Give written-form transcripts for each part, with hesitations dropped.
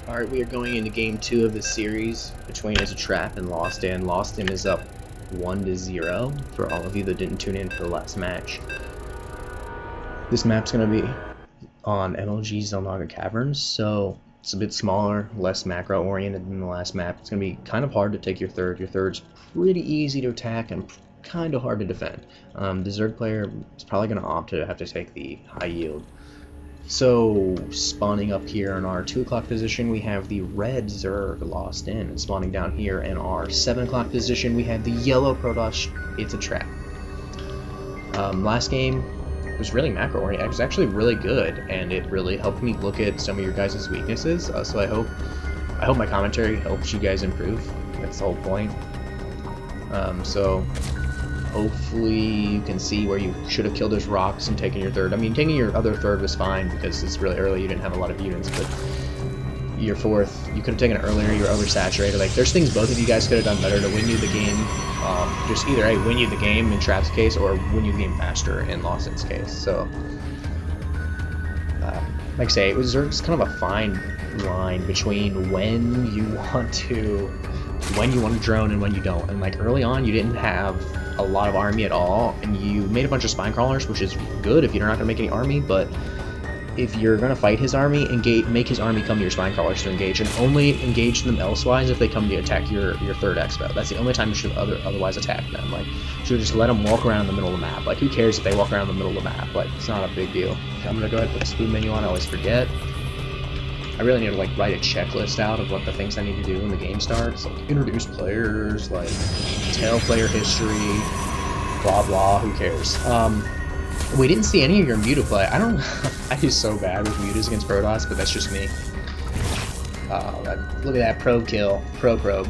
Alright, we are going into game 2 of the series between ItsATrap and Lostin. Lostin is up 1-0 for all of you that didn't tune in for the last match. This map's going to be on MLG Zelnaga Caverns, so it's a bit smaller, less macro oriented than the last map. It's going to be kind of hard to take your third. Your third's pretty easy to attack and kind of hard to defend. The Zerg player is probably going to opt to have to take the high yield. So, spawning up here in our 2 o'clock position, we have the red Zerg Lostin, and spawning down here in our 7 o'clock position, we have the yellow Protoss ItsATrap. Last game was really macro-oriented. It was actually really good, and it really helped me look at some of your guys' weaknesses, so I hope my commentary helps you guys improve. That's the whole point. So hopefully you can see where you should have killed those rocks and taken your third. I mean, taking your other third was fine because it's really early, you didn't have a lot of units, but your fourth, you could have taken it earlier, you were oversaturated. Like, there's things both of you guys could have done better to win you the game. Just either A, win you the game in Trap's case, or win you the game faster in Lostin's case. So, like I say, it was kind of a fine line between when you want to drone and when you don't. And like early on, you didn't have a lot of army at all, and you made a bunch of spine crawlers, which is good if you're not going to make any army, but if you're going to fight his army, make his army come to your spine crawlers to engage, and only engage them elsewise if they come to attack your third expo. That's the only time you should otherwise attack them. Like, you should just let them walk around the middle of the map. Like, who cares if they walk around the middle of the map? Like, it's not a big deal. I'm going to go ahead and put the food menu on. I always forget. I really need to like write a checklist out of what the things I need to do when the game starts. Like introduce players, like tell player history, blah blah. Who cares? We didn't see any of your Muta play. I do so bad with Mutas against Protoss, but that's just me. Look at that probe kill, probe.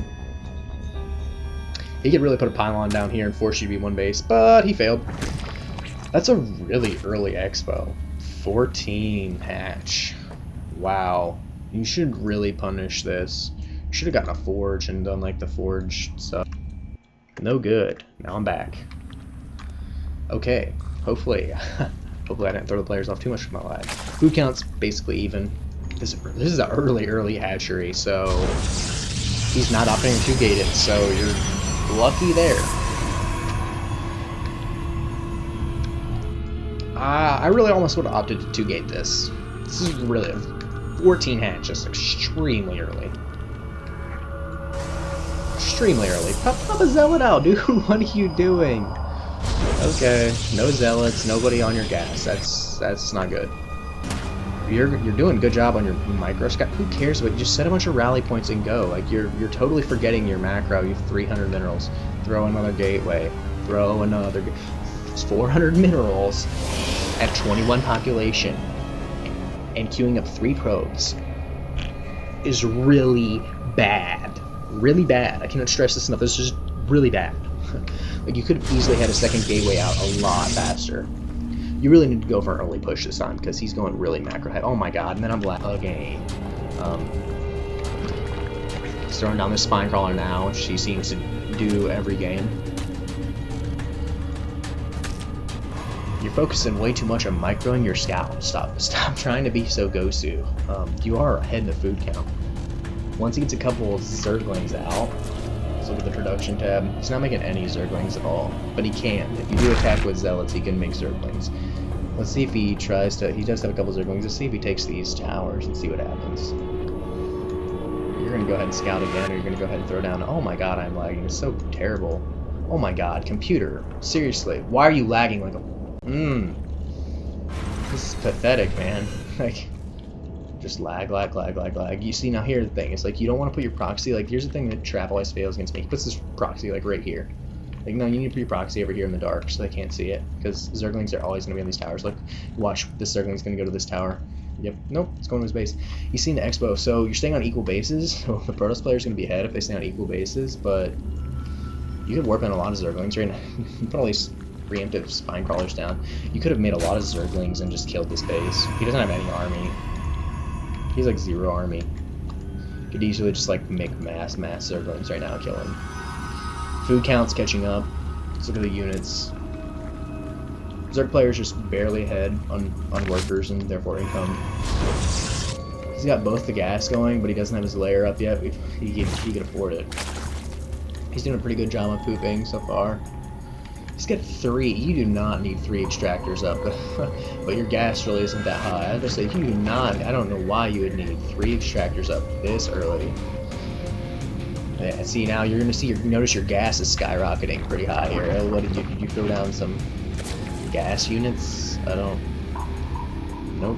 He could really put a pylon down here and force you to be one base, but he failed. That's a really early expo. 14 hatch. Wow, you should really punish this. You should have gotten a forge and done like the forge stuff. No good. Now I'm back. Okay, hopefully I didn't throw the players off too much with my lag. Food count's basically even. This is an early hatchery, so he's not opting to gate it, so you're lucky there. I really almost would have opted to gate this. This is really a 14 hatch, just extremely early. Extremely early. Pop a zealot out, dude. What are you doing? Okay, no zealots, nobody on your gas. That's not good. You're doing a good job on your micro scout. Who cares? But just set a bunch of rally points and go. Like you're totally forgetting your macro. You have 300 minerals. Throw another gateway. Throw another. It's 400 minerals at 21 population. And queuing up 3 probes is really bad. Really bad. I cannot stress this enough. This is just really bad. Like, you could have easily had a second gateway out a lot faster. You really need to go for an early push this time because he's going really macro head. Oh my god, and then I'm black again. He's throwing down this spine crawler now, which he seems to do every game. You're focusing way too much on microing your scout. Stop trying to be so Gosu. You are ahead in the food count. Once he gets a couple of Zerglings out, let's look at the production tab. He's not making any Zerglings at all, but he can. If you do attack with Zealots, he can make Zerglings. Let's see if he tries to. He does have a couple Zerglings. Let's see if he takes these towers and see what happens. You're gonna go ahead and scout again, or you're gonna go ahead and throw down. Oh my god, I'm lagging. It's so terrible. Oh my god, computer. Seriously, why are you lagging like a? This is pathetic, man. Like, just lag. You see, now here's the thing. It's like, you don't want to put your proxy, like, here's the thing that Trap always fails against me. He puts this proxy, like, right here. Like, no, you need to put your proxy over here in the dark so they can't see it. Because Zerglings are always going to be on these towers. Look, watch, this Zergling's going to go to this tower. Yep, nope, it's going to his base. You see in the expo, so you're staying on equal bases. So the Protoss player's going to be ahead if they stay on equal bases, but you could warp in a lot of Zerglings right now. You put all these preemptive spine crawlers down. You could have made a lot of Zerglings and just killed this base. He doesn't have any army. He's like 0 army. You could easily just like make mass Zerglings right now and kill him. Food count's catching up. Let's look at the units. Zerg players just barely ahead on workers and therefore income. He's got both the gas going, but he doesn't have his layer up yet. He can afford it. He's doing a pretty good job of pooping so far. He's got 3. You do not need 3 extractors up, but your gas really isn't that high. I have to say, you do not. I don't know why you would need 3 extractors up this early. Yeah, see, now you're gonna see notice your gas is skyrocketing pretty high here. What did you throw down some gas units? I don't. Nope.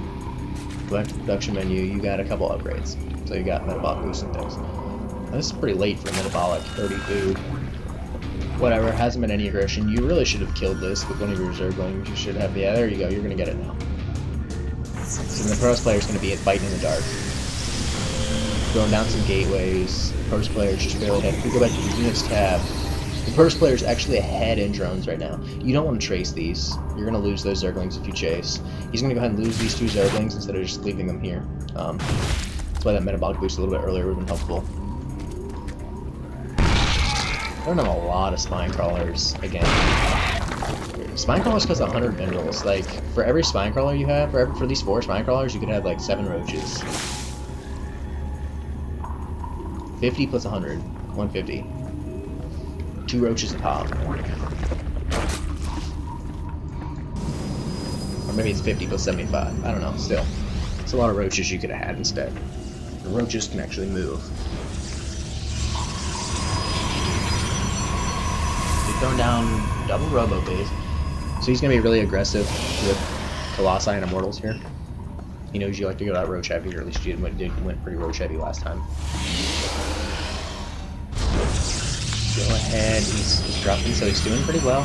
Go back to the production menu. You got a couple upgrades. So you got metabolic boost and things. Now, this is pretty late for metabolic 30 food. Whatever, hasn't been any aggression. You really should have killed this with one of your reserve bones. You should have. Yeah, there you go. You're gonna get it now. So the pros player's gonna be fighting in the dark, throwing down some gateways. The pros player's just barely ahead. If we go back to the units tab, the pros player's actually ahead in drones right now. You don't want to chase these. You're gonna lose those zerglings if you chase. He's gonna go ahead and lose these 2 zerglings instead of just leaving them here. That's why that metabolic boost a little bit earlier would have been helpful. I don't have a lot of spine crawlers again. Spine crawlers cost 100 minerals. Like, for every spine crawler you have, for these 4 spine crawlers, you could have like 7 roaches. 50 plus 100, 150. 2 roaches a pop. Or maybe it's 50 plus 75. I don't know. Still, it's a lot of roaches you could have had instead. The roaches can actually move. Throwing down double robo base. So he's gonna be really aggressive with Colossi and Immortals here. He knows you like to go that roach heavy, or at least you went pretty roach heavy last time. Go ahead, he's dropping, so he's doing pretty well.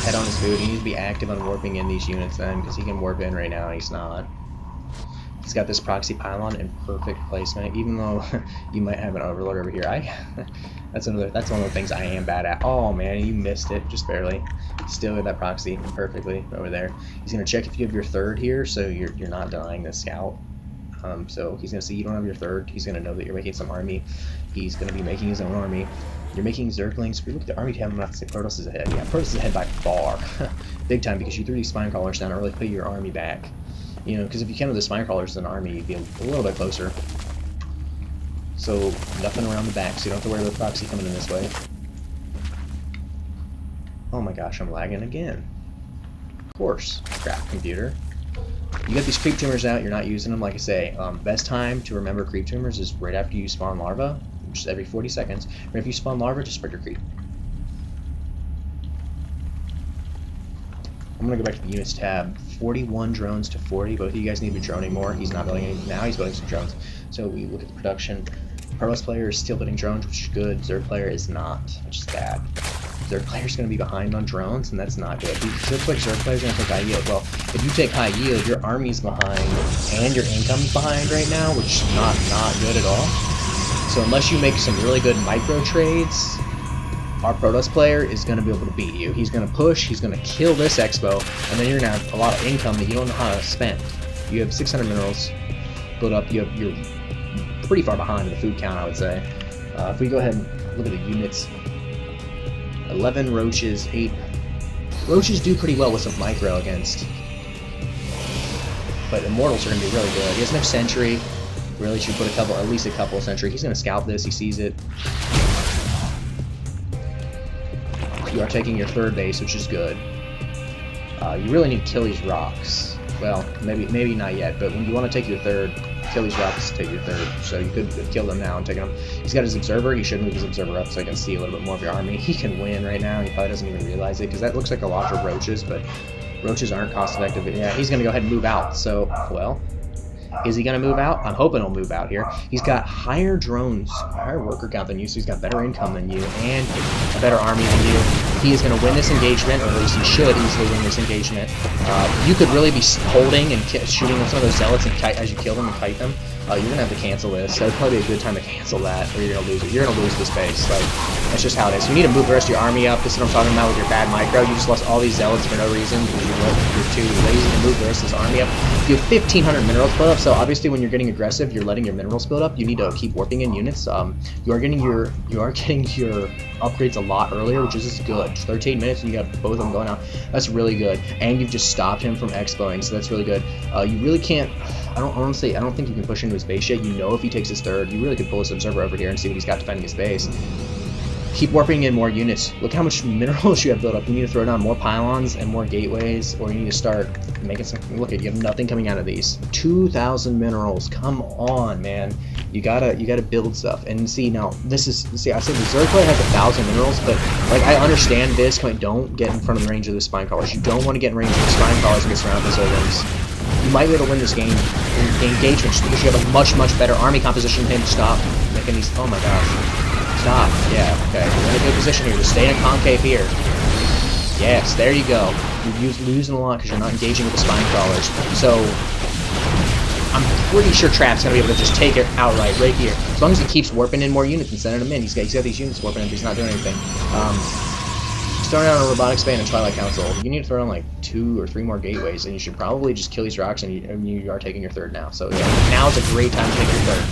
Head on his food. He needs to be active on warping in these units then, because he can warp in right now, he's not. He's got this proxy pylon in perfect placement, even though you might have an overload over here. That's one of the things I am bad at. Oh man, you missed it, just barely. Still with that proxy perfectly over there. He's gonna check if you have your 3rd here, so you're not denying the scout. So he's gonna see you don't have your 3rd. He's gonna know that you're making some army. He's gonna be making his own army. You're making zerglings. If we look at the army tab, I'm not to say Protoss is ahead. Yeah, Protoss is ahead by far, big time, because you threw these spine crawlers down and really put your army back. You know, because if you counted the spine crawlers as an army, you'd be a little bit closer. So, nothing around the back, so you don't have to worry about the proxy coming in this way. Oh my gosh, I'm lagging again. Of course, crap computer. You got these creep tumors out, you're not using them, like I say. Best time to remember creep tumors is right after you spawn larva, just every 40 seconds. Right after you spawn larva, just spread your creep. I'm gonna go back to the units tab. 41 drones to 40. Both of you guys need to be droning more. He's not building any now. He's building some drones. So we look at the production. Protoss player is still building drones, which is good. Zerg player is not, which is bad. Zerg player is going to be behind on drones, and that's not good. It looks like Zerg player is going to take high yield. Well, if you take high yield, your army's behind and your income's behind right now, which is not good at all. So unless you make some really good micro trades, our Protoss player is going to be able to beat you. He's going to push, he's going to kill this expo, and then you're going to have a lot of income that you don't know how to spend. You have 600 minerals built up. You're pretty far behind in the food count, I would say. If we go ahead and look at the units, 11 roaches, 8. Roaches do pretty well with some micro against, but Immortals are going to be really good. He has no sentry. Really should put at least a couple sentry. He's going to scout this. He sees it. You are taking your 3rd base, which is good. You really need to kill these rocks. Well, maybe not yet, but when you want to take your 3rd, kill these rocks to take your 3rd. So you could kill them now and take them. He's got his observer. He should move his observer up so he can see a little bit more of your army. He can win right now. He probably doesn't even realize it, because that looks like a lot for roaches, but roaches aren't cost effective. Yeah, he's going to go ahead and move out. So, well, is he going to move out? I'm hoping he'll move out here. He's got higher drones, higher worker count than you, so he's got better income than you, and a better army than you. He is going to win this engagement, or at least he should easily win this engagement. You could really be holding and shooting with some of those zealots and as you kill them and kite them. You're going to have to cancel this. So it'd probably be a good time to cancel that, or you're going to lose it. You're going to lose this base. Like, that's just how it is. You need to move the rest of your army up. This is what I'm talking about with your bad micro. You just lost all these zealots for no reason because you're too lazy to move the rest of this army up. You have 1,500 minerals built up, so obviously when you're getting aggressive, you're letting your minerals build up. You need to keep warping in units. You are getting your upgrades a lot earlier, which is good. what, 13 minutes and you got both of them going out. That's really good. And you've just stopped him from expoing, so that's really good. You really can't, I don't think you can push into his base yet. You know, if he takes his third, you really could pull his observer over here and see what he's got defending his base. Keep warping in more units. Look how much minerals you have built up. You need to throw down more pylons and more gateways, or you need to start making some. Look at, you have nothing coming out of these. 2,000 minerals. Come on, man. You gotta build stuff. And see, now this is, see, I said the Zergblade has 1,000 minerals, but like I understand this. Don't get in front of the range of the spine crawlers. You don't want to get in range of the spine crawlers and get surrounded by Zerglings. You might be able to win this game in engagement just because you have a much much better army composition than him. Stop making these. Oh my gosh. Stop. Yeah, okay. We're in a good position here. Just stay in a concave here. Yes, there you go. You're losing a lot because you're not engaging with the spine crawlers. So, I'm pretty sure Trap's going to be able to just take it outright right here. As long as he keeps warping in more units and sending them in. He's got these units warping in, but he's not doing anything. He's throwing down a Robotics Band and Twilight Council. You need to throw in like 2 or 3 more gateways, and you should probably just kill these rocks, and you are taking your third now. So, yeah, now is a great time to take your third.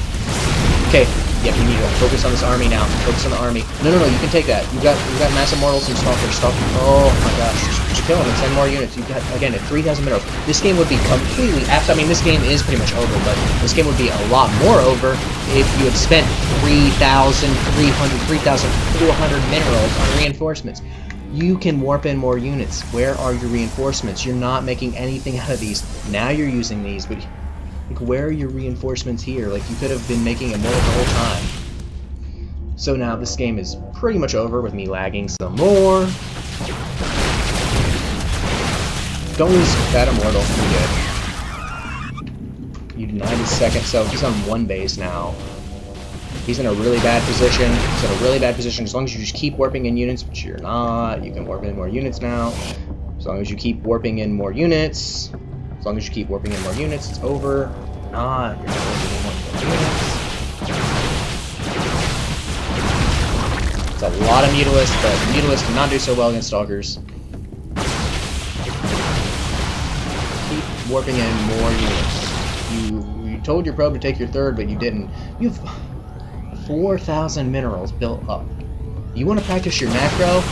Okay, yeah, we need to focus on this army now. Focus on the army. No, you can take that. You got massive mortals and stalkers. Oh my gosh, just kill them and send more units. You've got, again, at 3,000 minerals. This game would be completely after. I mean, this game is pretty much over, but this game would be a lot more over if you had spent 3,400 minerals on reinforcements. You can warp in more units. Where are your reinforcements? You're not making anything out of these. Now you're using these, but like, where are your reinforcements here? Like, you could have been making it more the whole time. So now this game is pretty much over with me lagging some more. Don't lose that immortal. You're good. You denied his second, so he's on 1 base now. He's in a really bad position. He's in a really bad position. As long as you just keep warping in units, which you're not, you can warp in more units now. As long as you keep warping in more units. As long as you keep warping in more units, it's over. You're not warping in more units. It's a lot of Mutalisks, but Mutalisks do not do so well against Stalkers. Keep warping in more units. You told your probe to take your third, but you didn't. You have 4,000 minerals built up. You want to practice your macro?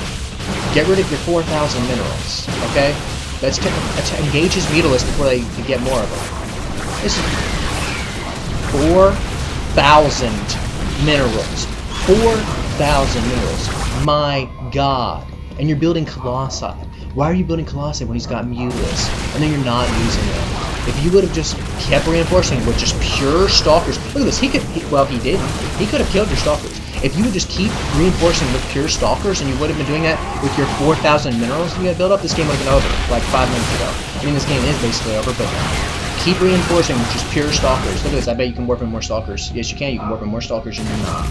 Get rid of your 4,000 minerals, okay? Let's engage his Mutalisks before they get more of them. This is 4,000 minerals. 4,000 minerals. My god. And you're building Colossi. Why are you building Colossi when he's got Mutalisks? And then you're not using them. If you would have just kept reinforcing with just pure Stalkers. Look at this. He didn't. He could have killed your Stalkers. If you would just keep reinforcing with pure Stalkers, and you would have been doing that with your 4,000 minerals you had built up, this game would have been over like 5 minutes ago. I mean, this game is basically over, but keep reinforcing with just pure Stalkers. Look at this. I bet you can warp in more Stalkers. Yes, you can. You can warp in more Stalkers, and you're not.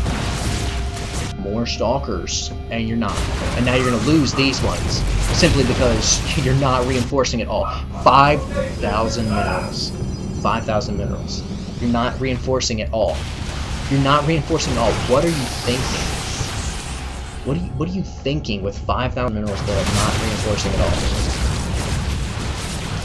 More Stalkers, and you're not. And now you're going to lose these ones simply because you're not reinforcing at all. 5,000 minerals. 5,000 minerals. You're not reinforcing at all. You're not reinforcing at all. What are you thinking? What are you thinking with 5,000 minerals but not reinforcing at all?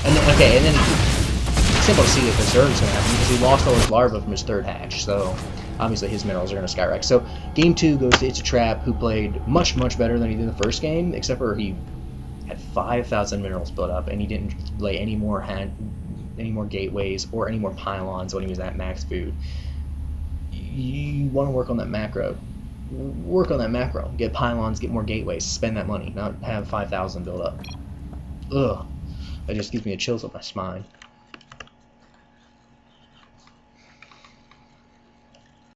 And then, okay, and then it's simple to see that the Zerg's going to happen because he lost all his larvae from his third hatch, so obviously his minerals are going to skyrocket. So game 2 goes to ItsATrap, who played much better than he did in the first game, except for he had 5,000 minerals built up and he didn't lay any more gateways or any more pylons when he was at max food. You want to work on that macro. Work on that macro. Get pylons, get more gateways, spend that money, not have 5,000 built up. Ugh. That just gives me a chills up my spine.